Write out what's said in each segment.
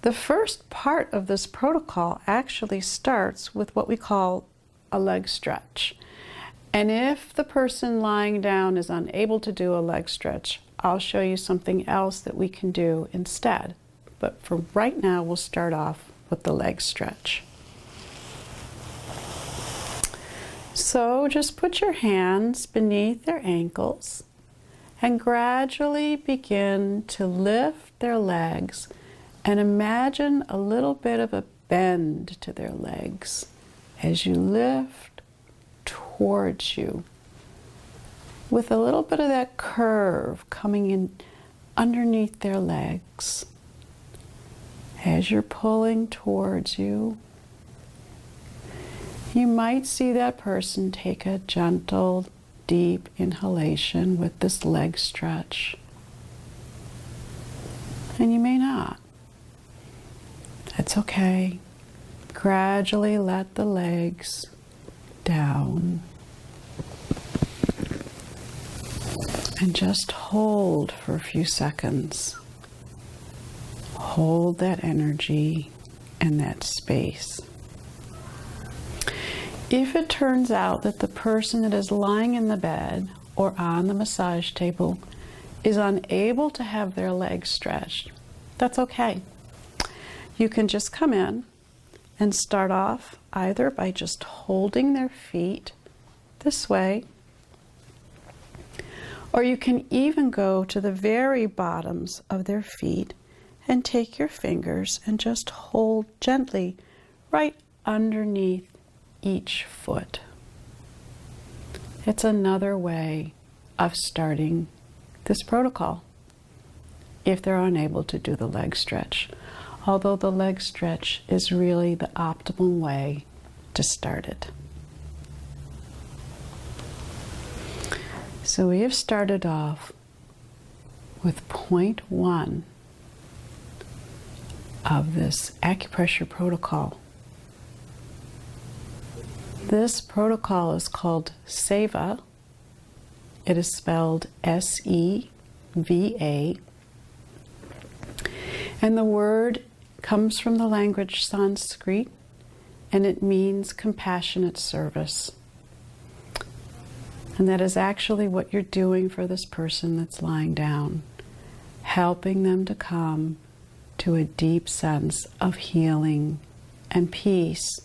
The first part of this protocol actually starts with what we call a leg stretch. And if the person lying down is unable to do a leg stretch, I'll show you something else that we can do instead. But for right now, we'll start off with the leg stretch. So just put your hands beneath their ankles and gradually begin to lift their legs, and imagine a little bit of a bend to their legs as you lift towards you, with a little bit of that curve coming in underneath their legs. As you're pulling towards you, you might see that person take a gentle, deep inhalation with this leg stretch. And you may not. It's okay. Gradually let the legs down. And just hold for a few seconds. Hold that energy and that space. If it turns out that the person that is lying in the bed or on the massage table is unable to have their legs stretched, that's okay. You can just come in and start off either by just holding their feet this way, or you can even go to the very bottoms of their feet and take your fingers and just hold gently right underneath each foot. It's another way of starting this protocol if they're unable to do the leg stretch, although the leg stretch is really the optimal way to start it. So we have started off with point 1 of this acupressure protocol. This protocol is called Seva. It is spelled S-E-V-A. And the word comes from the language Sanskrit, and it means compassionate service. And that is actually what you're doing for this person that's lying down, helping them to come to a deep sense of healing and peace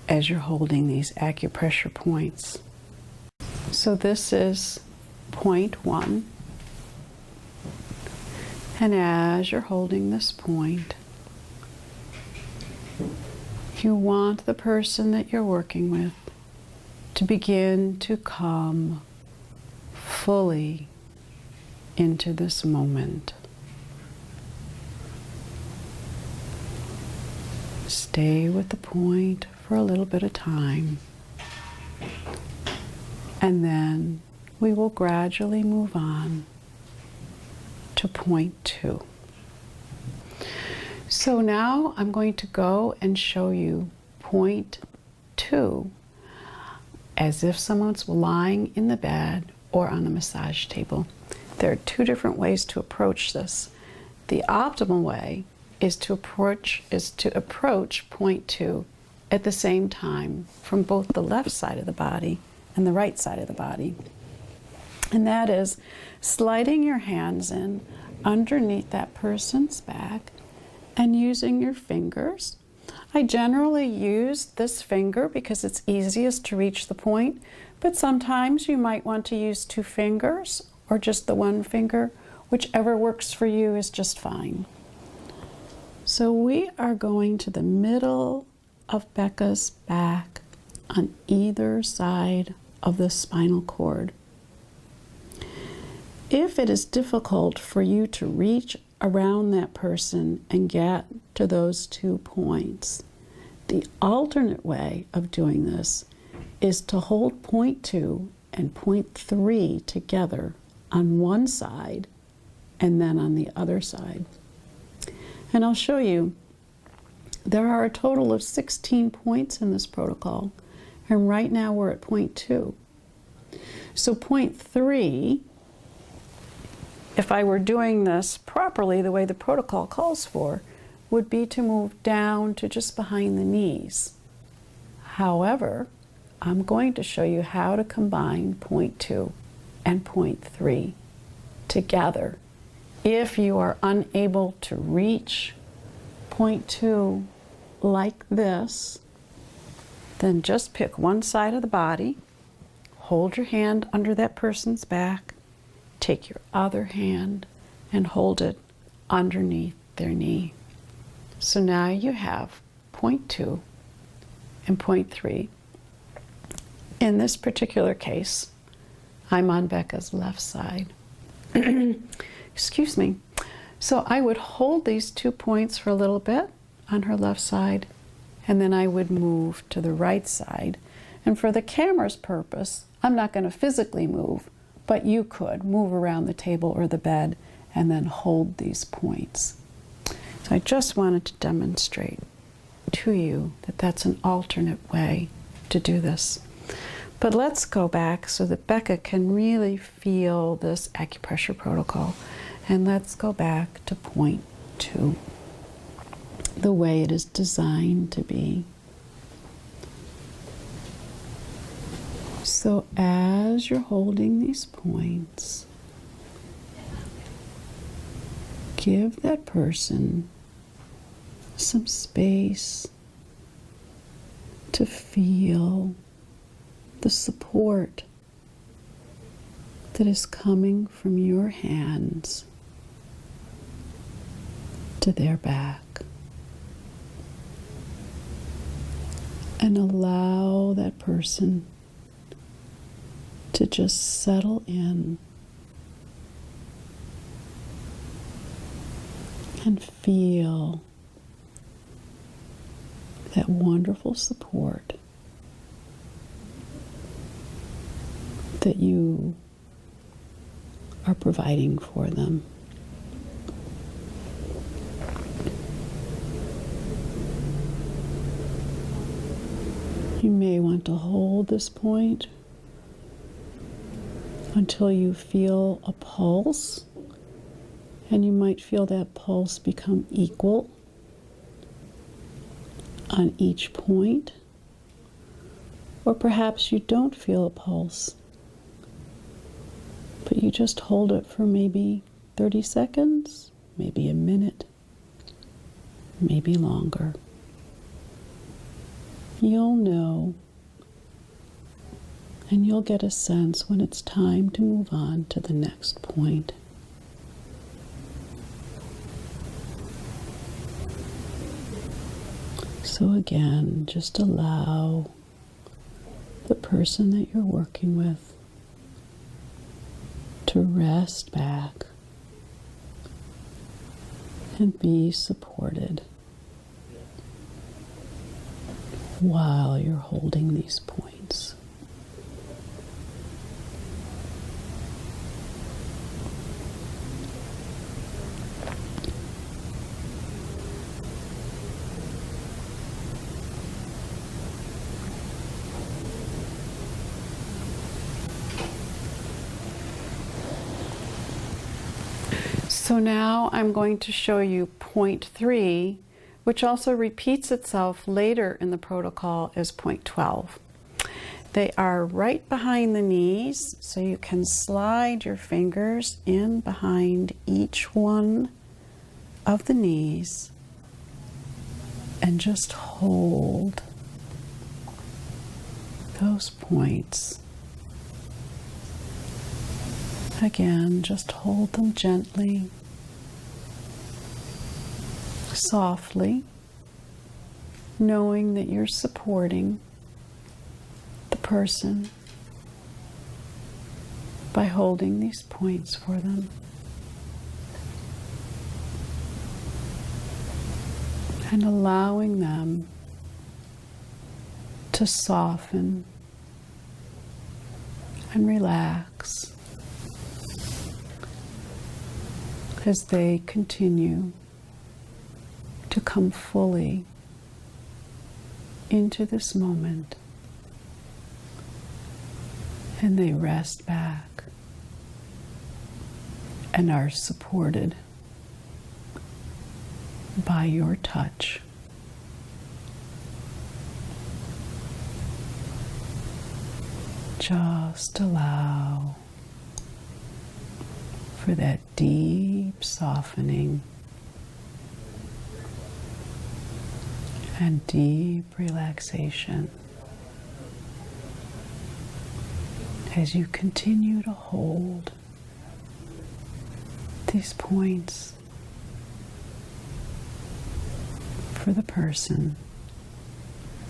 as you're holding these acupressure points. So this is point 1. And as you're holding this point, you want the person that you're working with to begin to come fully into this moment. Stay with the point for a little bit of time, and then we will gradually move on to point 2. So now I'm going to go and show you point 2 as if someone's lying in the bed or on a massage table. There are 2 different ways to approach this. The optimal way is to approach point 2 at the same time from both the left side of the body and the right side of the body. And that is sliding your hands in underneath that person's back and using your fingers. I generally use this finger because it's easiest to reach the point, but sometimes you might want to use 2 fingers or just the 1 finger. Whichever works for you is just fine. So we are going to the middle of Becca's back on either side of the spinal cord. If it is difficult for you to reach around that person and get to those 2 points, the alternate way of doing this is to hold point 2 and point 3 together on one side and then on the other side. And I'll show you, there are a total of 16 points in this protocol, and right now we're at point 2. So point 3 if I were doing this properly, the way the protocol calls for, would be to move down to just behind the knees. However, I'm going to show you how to combine point 2 and point 3 together. If you are unable to reach point 2 like this, then just pick one side of the body, hold your hand under that person's back, take your other hand and hold it underneath their knee. So now you have point 2 and point 3. In this particular case, I'm on Becca's left side. Excuse me. So I would hold these 2 points for a little bit on her left side, and then I would move to the right side. And for the camera's purpose, I'm not going to physically move, but you could move around the table or the bed and then hold these points. So I just wanted to demonstrate to you that that's an alternate way to do this. But let's go back so that Becca can really feel this acupressure protocol. And let's go back to point 2, the way it is designed to be. So as you're holding these points, give that person some space to feel the support that is coming from your hands to their back. And allow that person to just settle in and feel that wonderful support that you are providing for them. You may want to hold this point until you feel a pulse, and you might feel that pulse become equal on each point, or perhaps you don't feel a pulse, but you just hold it for maybe 30 seconds, maybe a minute, maybe longer. You'll know, and you'll get a sense when it's time to move on to the next point. So again, just allow the person that you're working with to rest back and be supported while you're holding these points. So now I'm going to show you point 3, which also repeats itself later in the protocol as point 12. They are right behind the knees, so you can slide your fingers in behind each one of the knees and just hold those points. Again, just hold them gently, softly, knowing that you're supporting the person by holding these points for them. And allowing them to soften and relax as they continue to come fully into this moment, and they rest back and are supported by your touch. Just allow for that deep softening and deep relaxation as you continue to hold these points for the person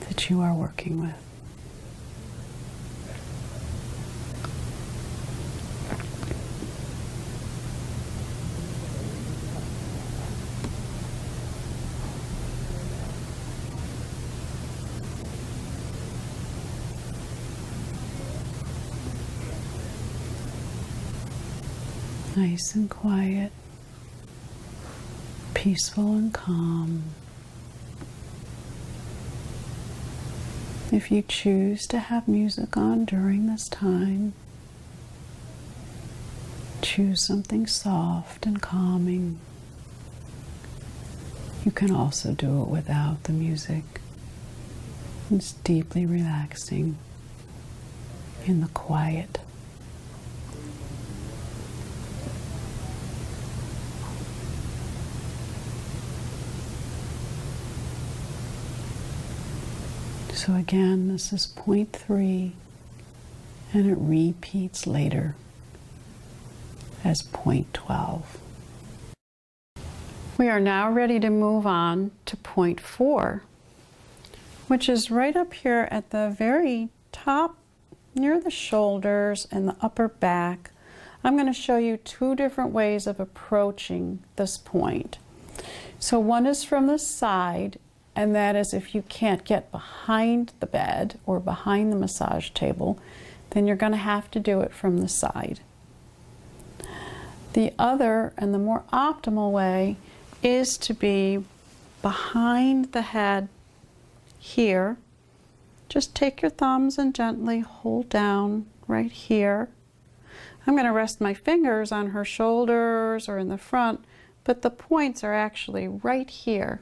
that you are working with. Nice and quiet, peaceful and calm. If you choose to have music on during this time, choose something soft and calming. You can also do it without the music. It's deeply relaxing in the quiet. So again, this is point 3, and it repeats later as point 12. We are now ready to move on to point 4, which is right up here at the very top, near the shoulders and the upper back. I'm going to show you 2 different ways of approaching this point. So one is from the side, and that is if you can't get behind the bed or behind the massage table, then you're going to have to do it from the side. The other and the more optimal way is to be behind the head here. Just take your thumbs and gently hold down right here. I'm going to rest my fingers on her shoulders or in the front, but the points are actually right here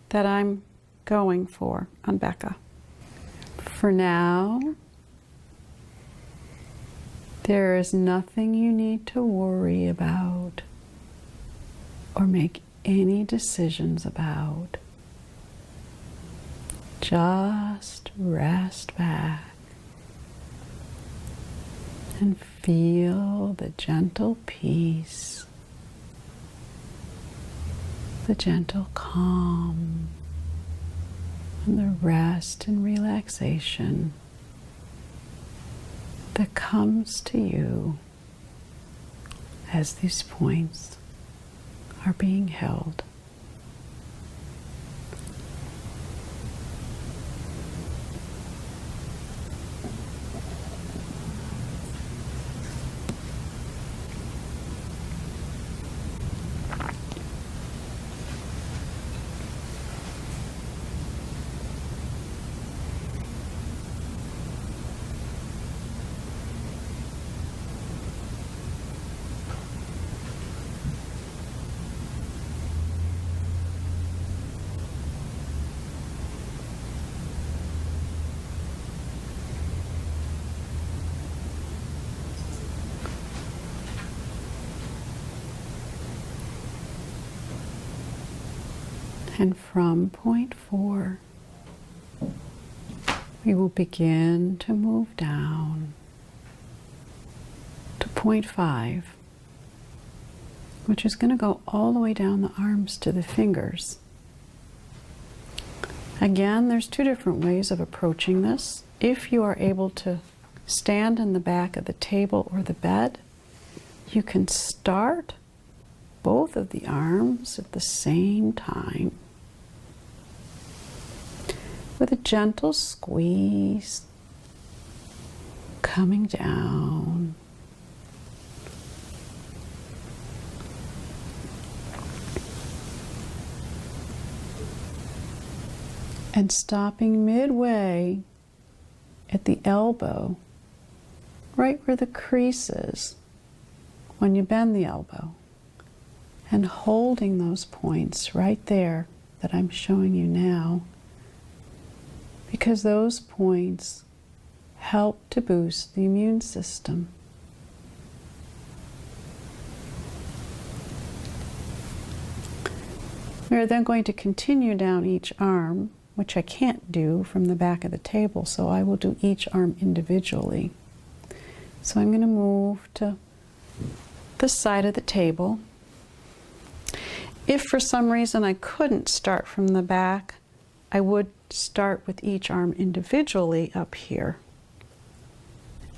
that I'm going for on Becca. For now, there is nothing you need to worry about or make any decisions about. Just rest back and feel the gentle peace, the gentle calm, and the rest and relaxation that comes to you as these points are being held. And from point 4, we will begin to move down to point 5, which is going to go all the way down the arms to the fingers. Again, there's 2 different ways of approaching this. If you are able to stand in the back of the table or the bed, you can start both of the arms at the same time with a gentle squeeze coming down. And stopping midway at the elbow, right where the crease is, when you bend the elbow and holding those points right there that I'm showing you now, because those points help to boost the immune system. We are then going to continue down each arm, which I can't do from the back of the table, so I will do each arm individually. So I'm going to move to this side of the table. If for some reason I couldn't start from the back, I would start with each arm individually up here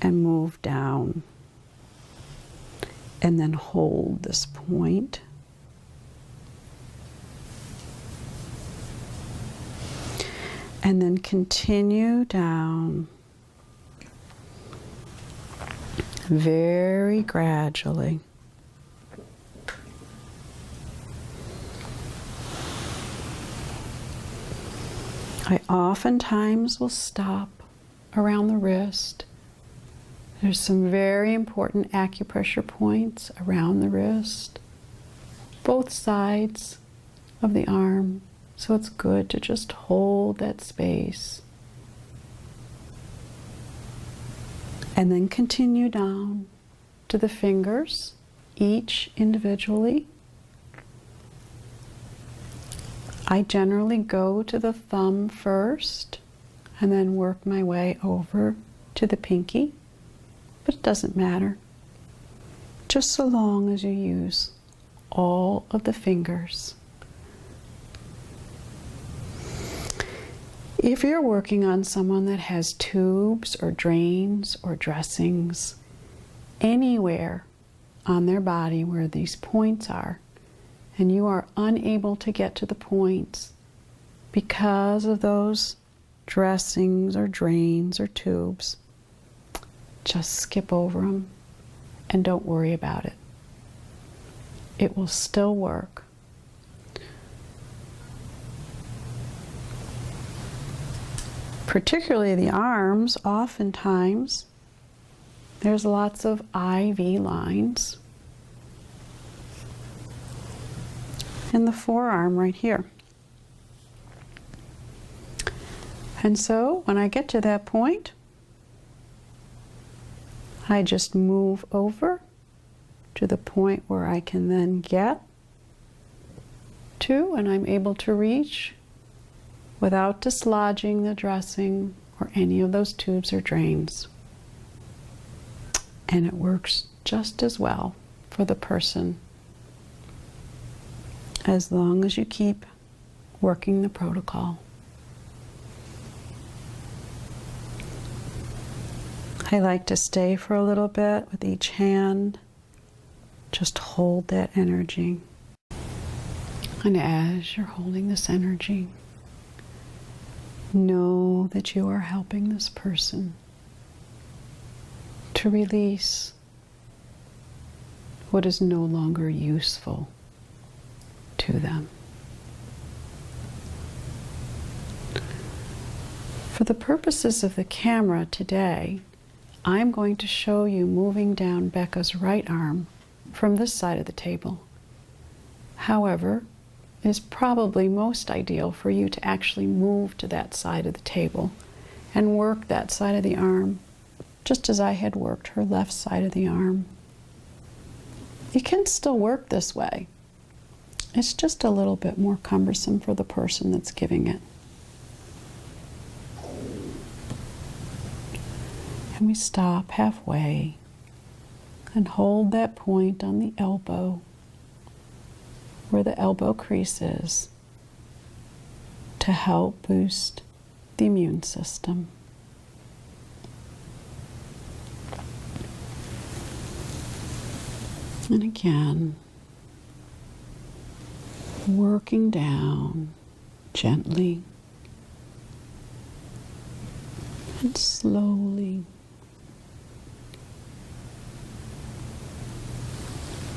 and move down and then hold this point. And then continue down very gradually. I oftentimes will stop around the wrist. There's some very important acupressure points around the wrist, both sides of the arm. So it's good to just hold that space. And then continue down to the fingers, each individually. I generally go to the thumb first and then work my way over to the pinky, but it doesn't matter, just so long as you use all of the fingers. If you're working on someone that has tubes or drains or dressings anywhere on their body where these points are, and you are unable to get to the points because of those dressings or drains or tubes, just skip over them and don't worry about it. It will still work. Particularly the arms, oftentimes there's lots of IV lines in the forearm right here. And so when I get to that point, I just move over to the point where I can then get to, and I'm able to reach without dislodging the dressing or any of those tubes or drains. And it works just as well for the person as long as you keep working the protocol. I like to stay for a little bit with each hand. Just hold that energy. And as you're holding this energy, know that you are helping this person to release what is no longer useful to them. For the purposes of the camera today, I'm going to show you moving down Becca's right arm from this side of the table. However, it is probably most ideal for you to actually move to that side of the table and work that side of the arm, just as I had worked her left side of the arm. You can still work this way. It's just a little bit more cumbersome for the person that's giving it. And we stop halfway and hold that point on the elbow, where the elbow crease is, to help boost the immune system. And again, working down gently and slowly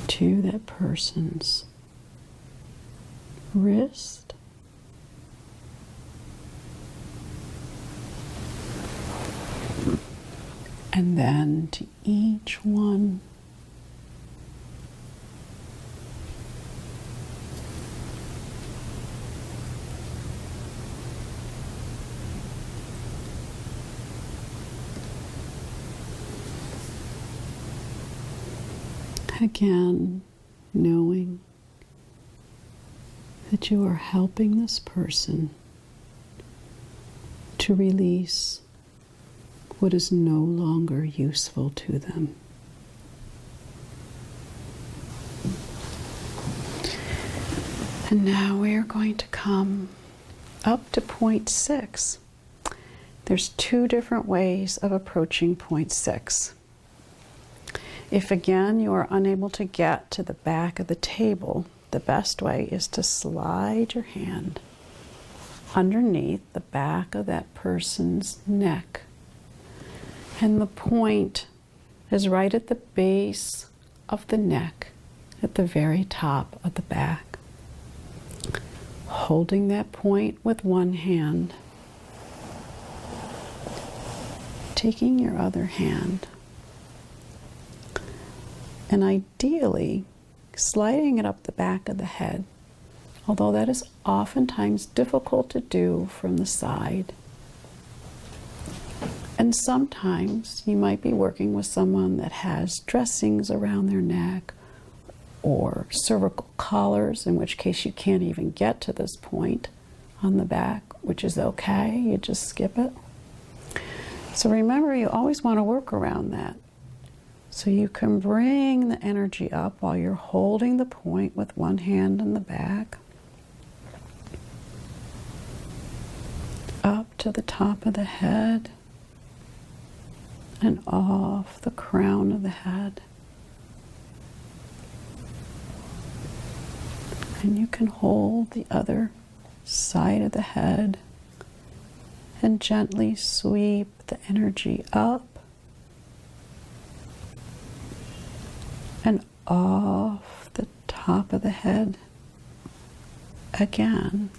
to that person's wrist, and then to each one Again, knowing that you are helping this person to release what is no longer useful to them. And now we are going to come up to point 6. There's 2 different ways of approaching point 6. If again you are unable to get to the back of the table, the best way is to slide your hand underneath the back of that person's neck. And the point is right at the base of the neck, at the very top of the back. Holding that point with one hand, taking your other hand, and ideally sliding it up the back of the head, although that is oftentimes difficult to do from the side. And sometimes you might be working with someone that has dressings around their neck or cervical collars, in which case you can't even get to this point on the back, which is okay, you just skip it. So remember, you always want to work around that. So you can bring the energy up while you're holding the point with one hand in the back, up to the top of the head, and off the crown of the head. And you can hold the other side of the head and gently sweep the energy up and off the top of the head again.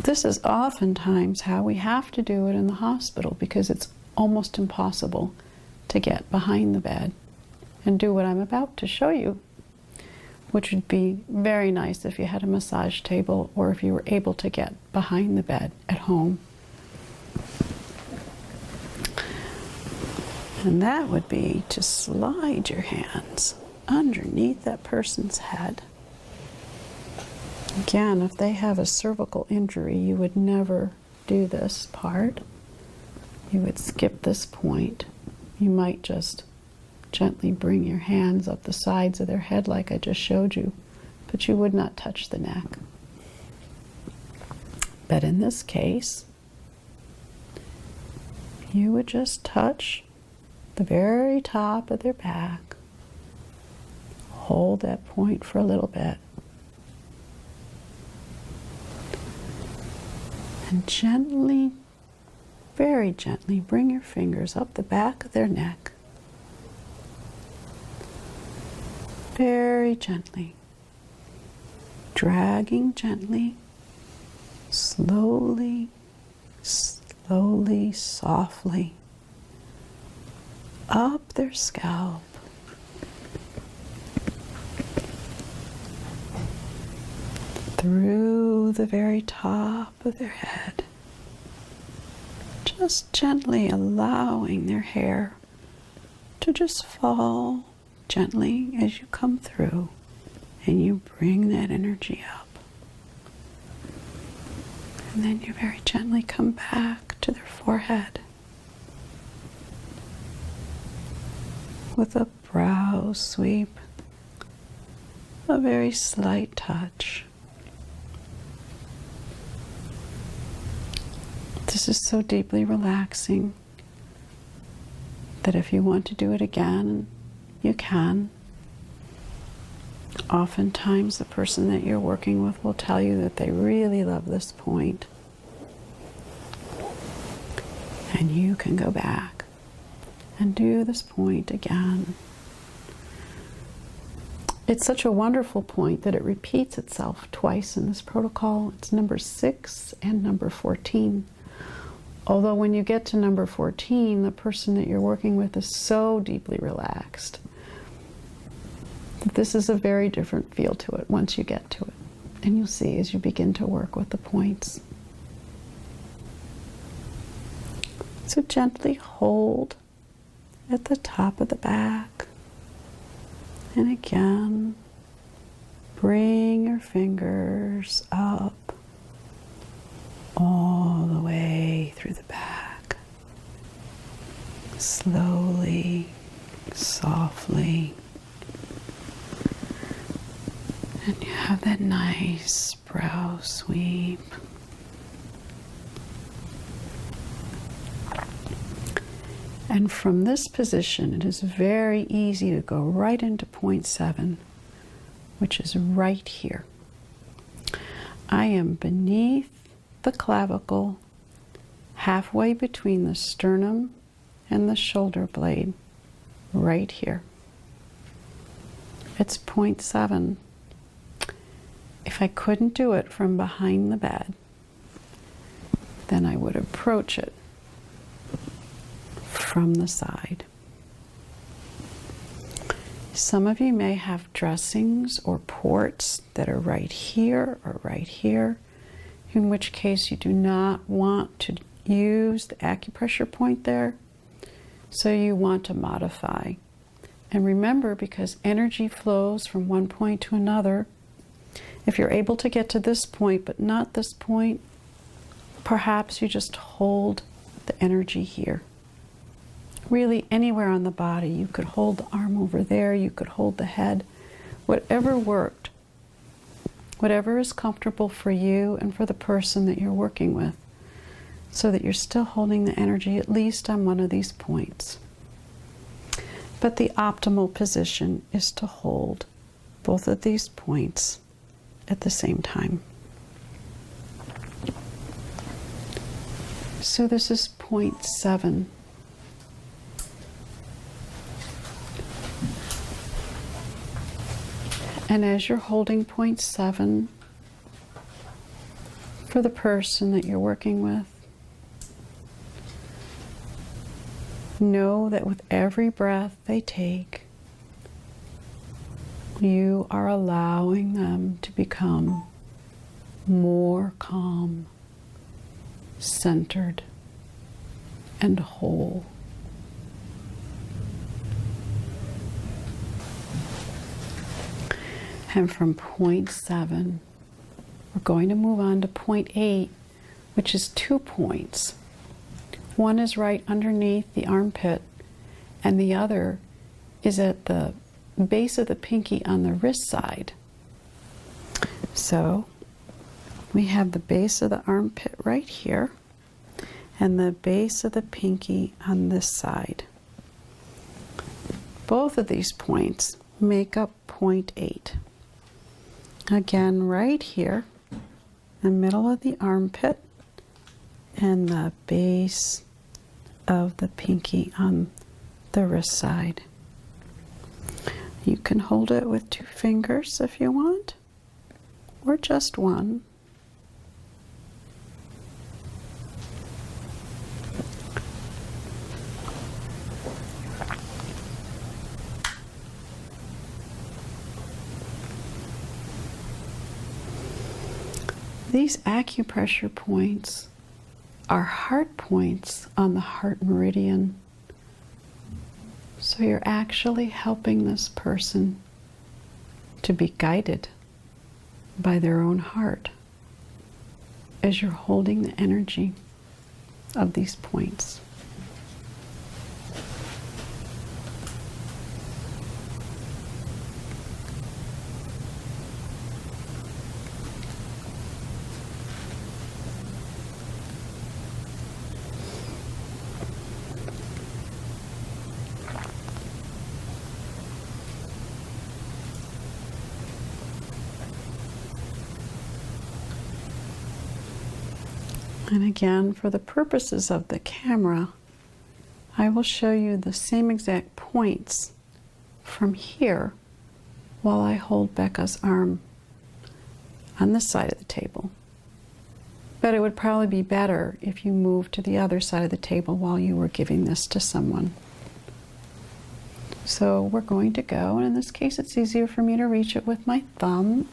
This is oftentimes how we have to do it in the hospital, because it's almost impossible to get behind the bed and do what I'm about to show you, which would be very nice if you had a massage table or if you were able to get behind the bed at home. And that would be to slide your hands underneath that person's head. Again, if they have a cervical injury, you would never do this part. You would skip this point. You might just gently bring your hands up the sides of their head like I just showed you, but you would not touch the neck. But in this case, you would just touch the very top of their back. Hold that point for a little bit. And gently, very gently, bring your fingers up the back of their neck. Very gently. Dragging gently, slowly, slowly, softly, up their scalp. Through the very top of their head. Just gently allowing their hair to just fall gently as you come through and you bring that energy up. And then you very gently come back to their forehead with a brow sweep, a very slight touch. This is so deeply relaxing that if you want to do it again, you can. Oftentimes the person that you're working with will tell you that they really love this point. And you can go back and do this point again. It's such a wonderful point that it repeats itself twice in this protocol. It's number 6 and number 14. Although when you get to number 14, the person that you're working with is so deeply relaxed that this is a very different feel to it once you get to it. And you'll see as you begin to work with the points. So gently hold at the top of the back. And again, bring your fingers up all the way through the back. Slowly, softly. And you have that nice brow sweep. And from this position, it is very easy to go right into point 7, which is right here. I am beneath the clavicle, halfway between the sternum and the shoulder blade, right here. It's point 7. If I couldn't do it from behind the bed, then I would approach it from the side. Some of you may have dressings or ports that are right here or right here, in which case you do not want to use the acupressure point there, so you want to modify. And remember, because energy flows from one point to another, if you're able to get to this point but not this point, perhaps you just hold the energy here. Really anywhere on the body. You could hold the arm over there, you could hold the head, whatever worked. Whatever is comfortable for you and for the person that you're working with, so that you're still holding the energy at least on one of these points. But the optimal position is to hold both of these points at the same time. So this is point 7. And as you're holding point 7 for the person that you're working with, know that with every breath they take, you are allowing them to become more calm, centered, and whole. And from point 7, we're going to move on to point 8, which is 2 points. One is right underneath the armpit, and the other is at the base of the pinky on the wrist side. So we have the base of the armpit right here, and the base of the pinky on this side. Both of these points make up point 8. Again, right here, the middle of the armpit and the base of the pinky on the wrist side. You can hold it with 2 fingers if you want, or just one. These acupressure points are heart points on the heart meridian. So you're actually helping this person to be guided by their own heart as you're holding the energy of these points. And again, for the purposes of the camera, I will show you the same exact points from here while I hold Becca's arm on this side of the table. But it would probably be better if you moved to the other side of the table while you were giving this to someone. So we're going to go, and in this case it's easier for me to reach it with my thumb.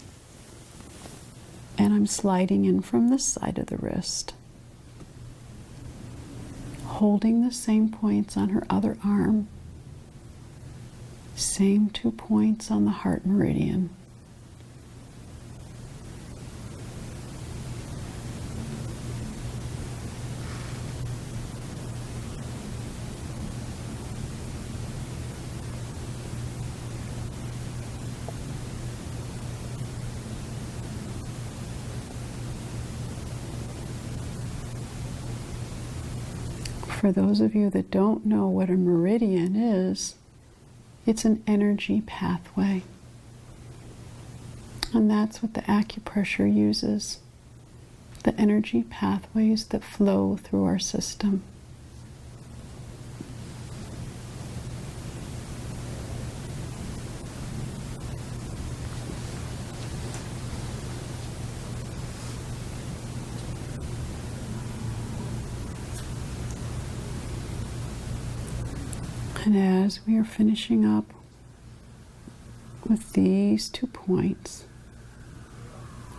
And I'm sliding in from this side of the wrist, holding the same points on her other arm, same 2 points on the heart meridian. For those of you that don't know what a meridian is, it's an energy pathway. And that's what the acupressure uses, the energy pathways that flow through our system. And as we are finishing up with these 2 points,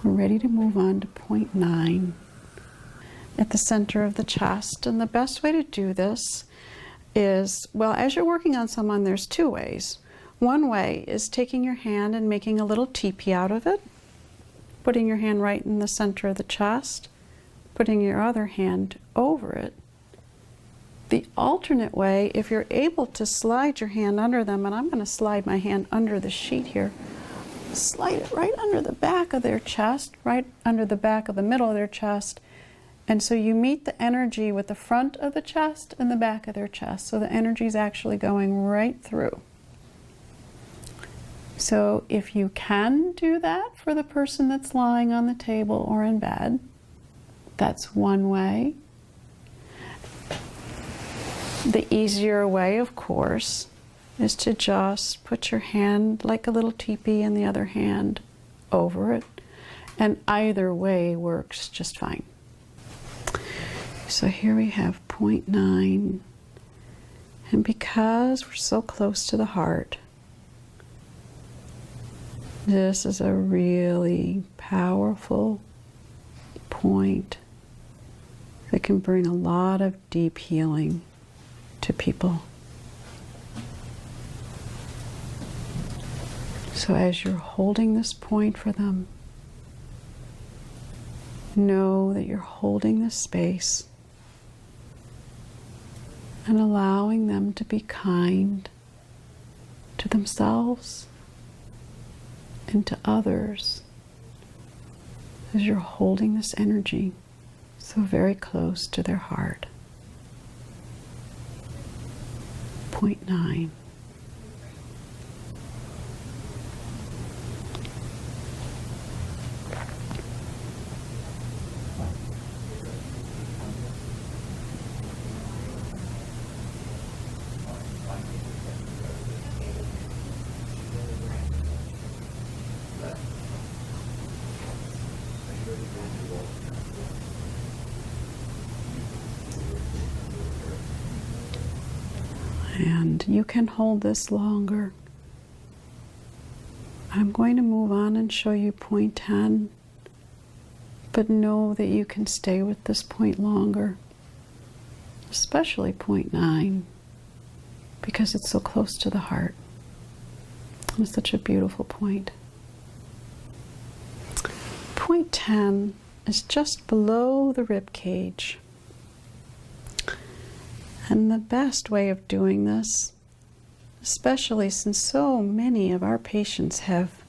we're ready to move on to point 9 at the center of the chest. And the best way to do this is, well, as you're working on someone, there's 2 ways. One way is taking your hand and making a little teepee out of it, putting your hand right in the center of the chest, putting your other hand over it. The alternate way, if you're able to slide your hand under them, and I'm going to slide my hand under the sheet here, slide it right under the back of their chest, right under the back of the middle of their chest. And so you meet the energy with the front of the chest and the back of their chest. So the energy is actually going right through. So if you can do that for the person that's lying on the table or in bed, that's one way. The easier way, of course, is to just put your hand like a little teepee and the other hand over it. And either way works just fine. So here we have point 9. And because we're so close to the heart, this is a really powerful point that can bring a lot of deep healing to people. So as you're holding this point for them, know that you're holding this space and allowing them to be kind to themselves and to others as you're holding this energy so very close to their heart. Point 9. And you can hold this longer. I'm going to move on and show you point 10, but know that you can stay with this point longer, especially point 9, because it's so close to the heart. It's such a beautiful point. Point 10 is just below the rib cage. And the best way of doing this, especially since so many of our patients have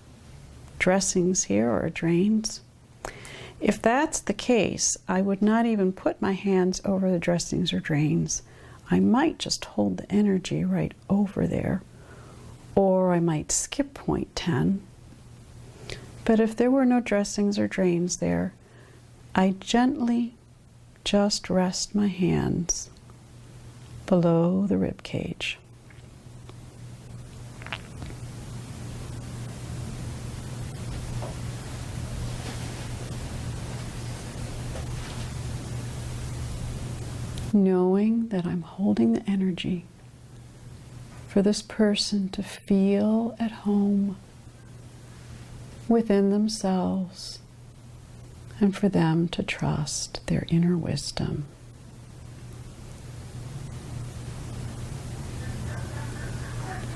dressings here or drains, if that's the case, I would not even put my hands over the dressings or drains. I might just hold the energy right over there, or I might skip point 10. But if there were no dressings or drains there, I gently just rest my hands below the rib cage. Knowing that I'm holding the energy for this person to feel at home within themselves and for them to trust their inner wisdom.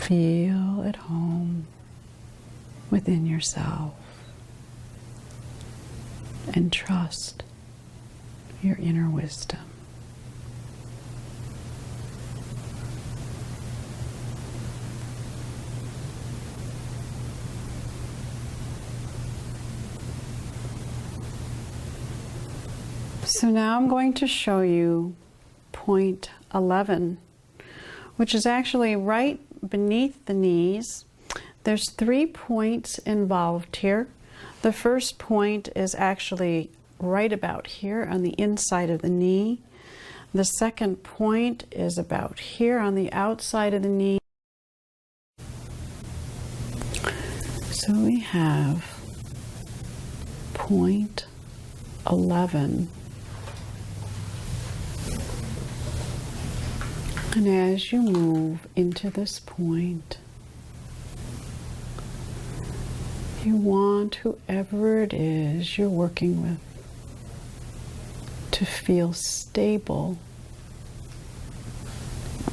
Feel at home within yourself and trust your inner wisdom. So now I'm going to show you point 11, which is actually right beneath the knees. There's 3 points involved here. The first point is actually right about here on the inside of the knee. The second point is about here on the outside of the knee. So we have point 11. And as you move into this point, you want whoever it is you're working with to feel stable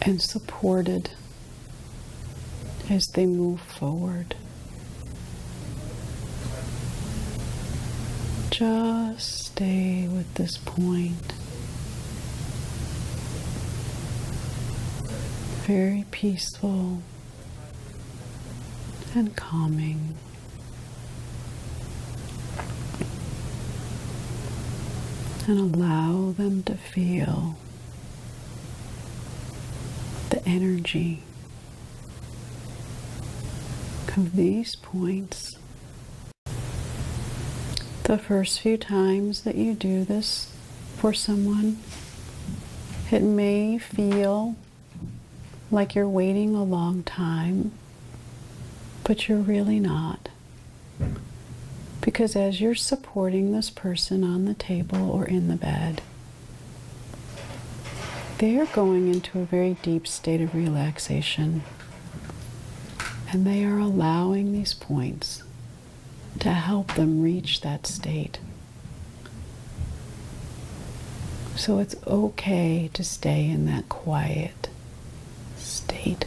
and supported as they move forward. Just stay with this point. Very peaceful and calming. And allow them to feel the energy of these points. The first few times that you do this for someone, it may feel like you're waiting a long time, but you're really not. Because as you're supporting this person on the table or in the bed, they are going into a very deep state of relaxation. And they are allowing these points to help them reach that state. So it's okay to stay in that quiet state.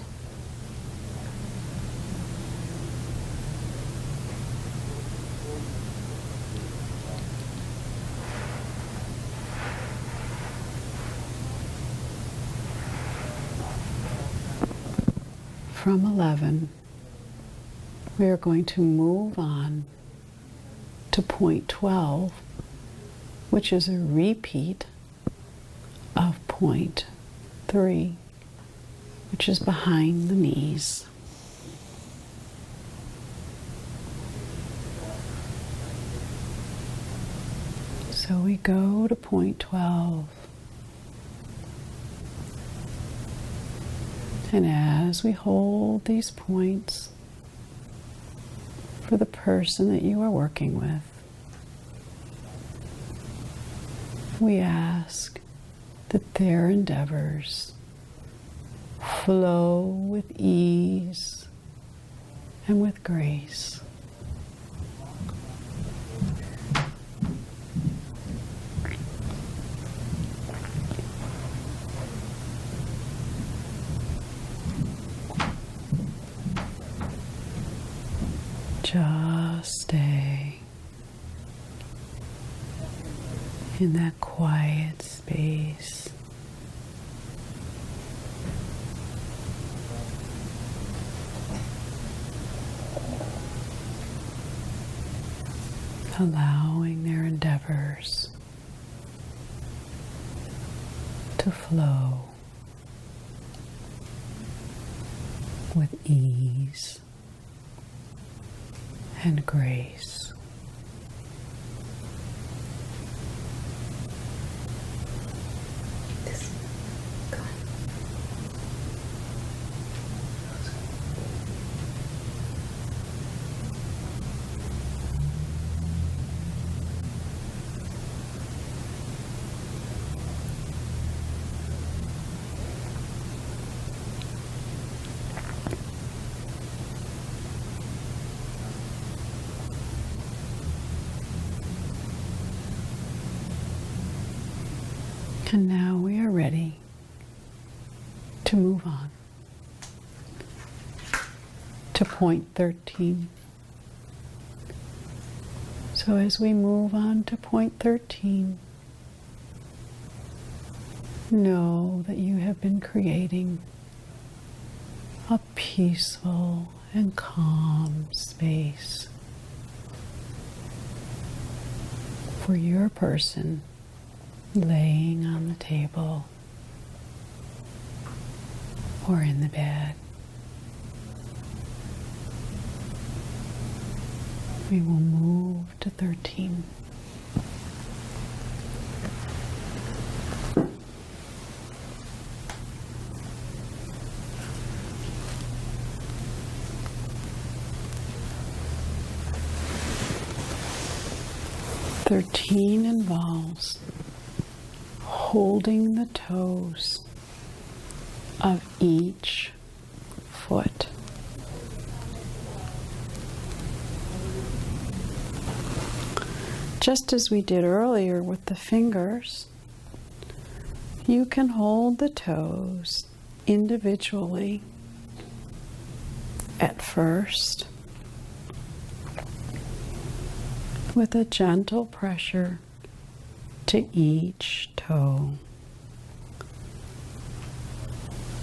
From 11, we are going to move on to point 12, which is a repeat of point 3, which is behind the knees. So we go to point 12. And as we hold these points for the person that you are working with, we ask that their endeavors flow with ease and with grace. Just stay in that quiet space. Allowing their endeavors to flow with ease and grace. And now we are ready to move on. to point 13. So as we move on to point 13, know that you have been creating a peaceful and calm space for your person laying on the table or in the bed. We will move to 13. Thirteen involves holding the toes of each foot. Just as we did earlier with the fingers, you can hold the toes individually at first with a gentle pressure to each toe.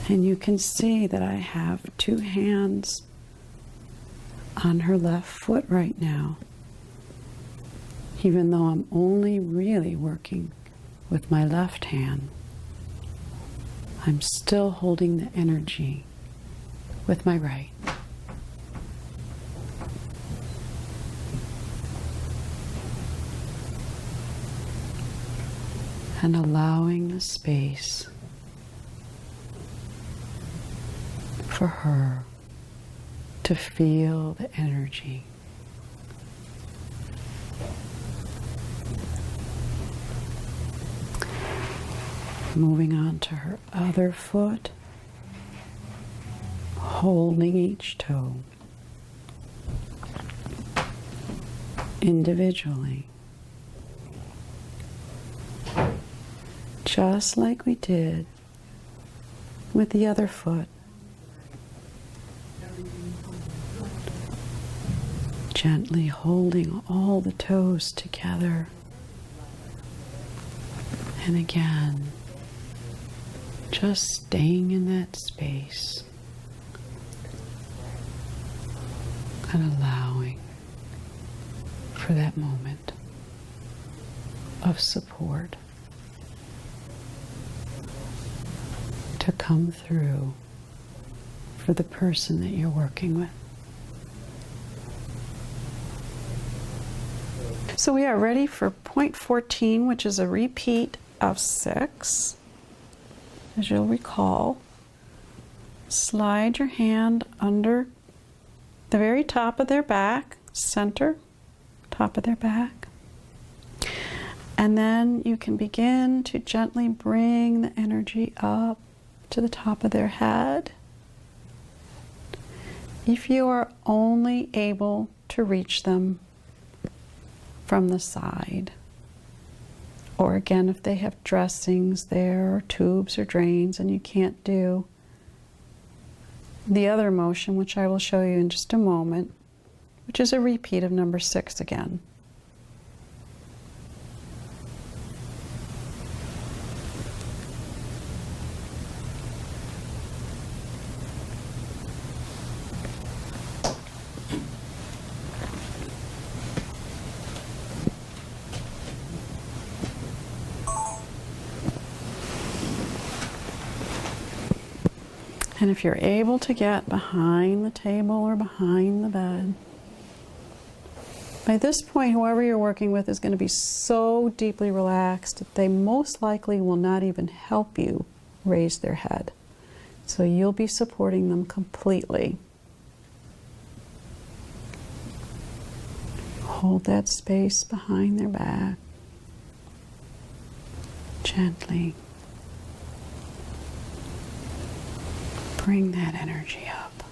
And you can see that I have two hands on her left foot right now, even though I'm only really working with my left hand. I'm still holding the energy with my right. And allowing the space for her to feel the energy. Moving on to her other foot, holding each toe individually, just like we did with the other foot. Gently holding all the toes together. And again, just staying in that space and allowing for that moment of support to come through for the person that you're working with. So we are ready for point 14, which is a repeat of 6. As you'll recall, slide your hand under the very top of their back, center, top of their back. And then you can begin to gently bring the energy up to the top of their head. If you are only able to reach them from the side, or again, if they have dressings there, or tubes or drains, and you can't do the other motion, which I will show you in just a moment, which is a repeat of number 6 again. And if you're able to get behind the table or behind the bed, by this point, whoever you're working with is going to be so deeply relaxed that they most likely will not even help you raise their head. So you'll be supporting them completely. Hold that space behind their back. Gently. Bring that energy up.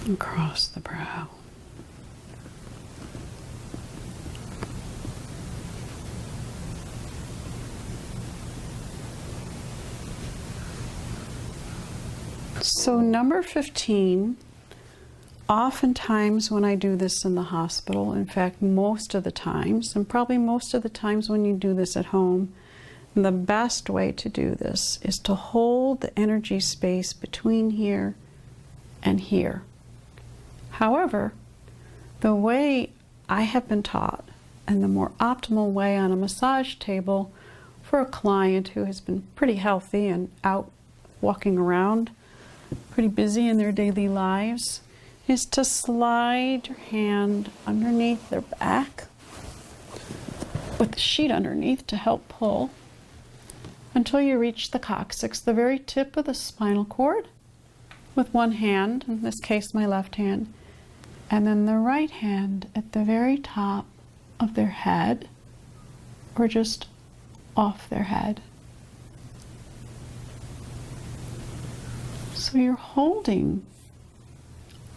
Across the brow. So number 15, oftentimes when I do this in the hospital, in fact most of the times, and probably most of the times when you do this at home, the best way to do this is to hold the energy space between here and here. However, the way I have been taught, and the more optimal way on a massage table for a client who has been pretty healthy and out walking around, pretty busy in their daily lives, is to slide your hand underneath their back with the sheet underneath to help pull until you reach the coccyx, the very tip of the spinal cord, with one hand, in this case my left hand, and then the right hand at the very top of their head, or just off their head. So you're holding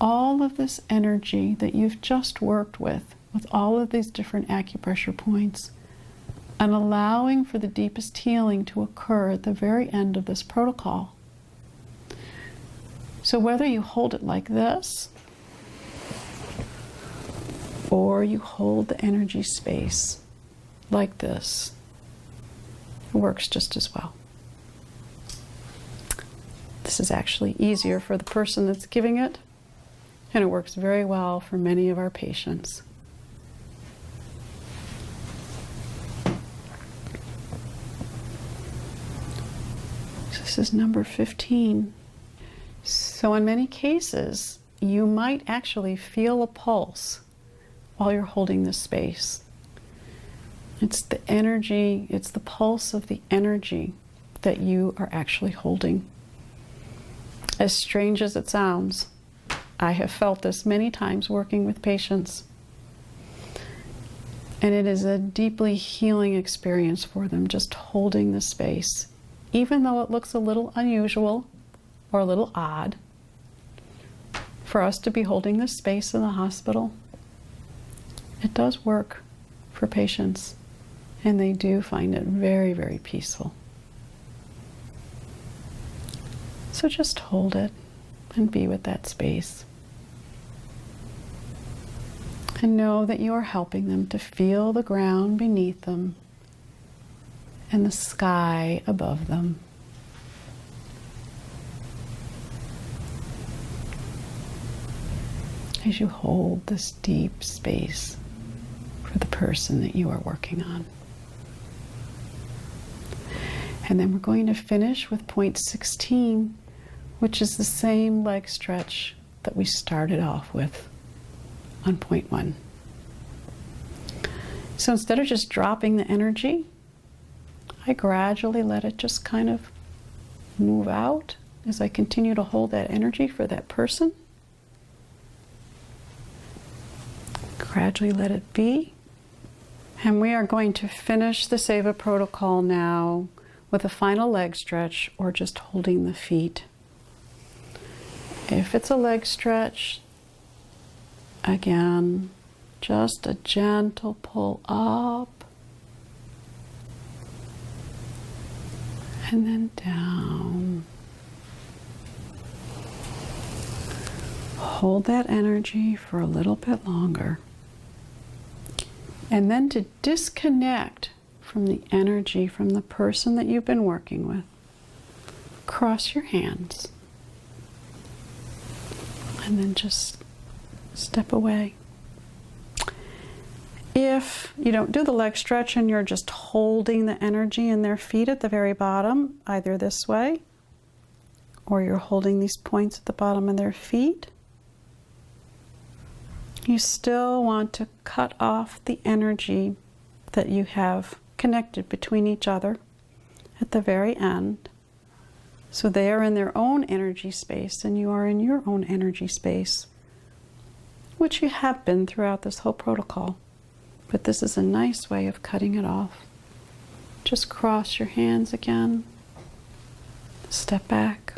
all of this energy that you've just worked with all of these different acupressure points, and allowing for the deepest healing to occur at the very end of this protocol. So whether you hold it like this, or you hold the energy space like this, it works just as well. This is actually easier for the person that's giving it, and it works very well for many of our patients. So this is number 15. So in many cases, you might actually feel a pulse while you're holding this space. It's the energy, it's the pulse of the energy that you are actually holding. As strange as it sounds, I have felt this many times working with patients. And it is a deeply healing experience for them, just holding the space. Even though it looks a little unusual or a little odd for us to be holding this space in the hospital, it does work for patients, and they do find it very, very peaceful. So just hold it and be with that space. And know that you are helping them to feel the ground beneath them and the sky above them. As you hold this deep space for the person that you are working on. And then we're going to finish with point 16, which is the same leg stretch that we started off with on point 1. So instead of just dropping the energy, I gradually let it just kind of move out as I continue to hold that energy for that person. Gradually let it be. And we are going to finish the Seva protocol now with a final leg stretch, or just holding the feet. If it's a leg stretch, again, just a gentle pull up and then down. Hold that energy for a little bit longer. And then to disconnect from the energy from the person that you've been working with, cross your hands and then just step away. If you don't do the leg stretch and you're just holding the energy in their feet at the very bottom, either this way, or you're holding these points at the bottom of their feet, you still want to cut off the energy that you have connected between each other at the very end. So they are in their own energy space and you are in your own energy space, which you have been throughout this whole protocol. But this is a nice way of cutting it off. Just cross your hands again, step back,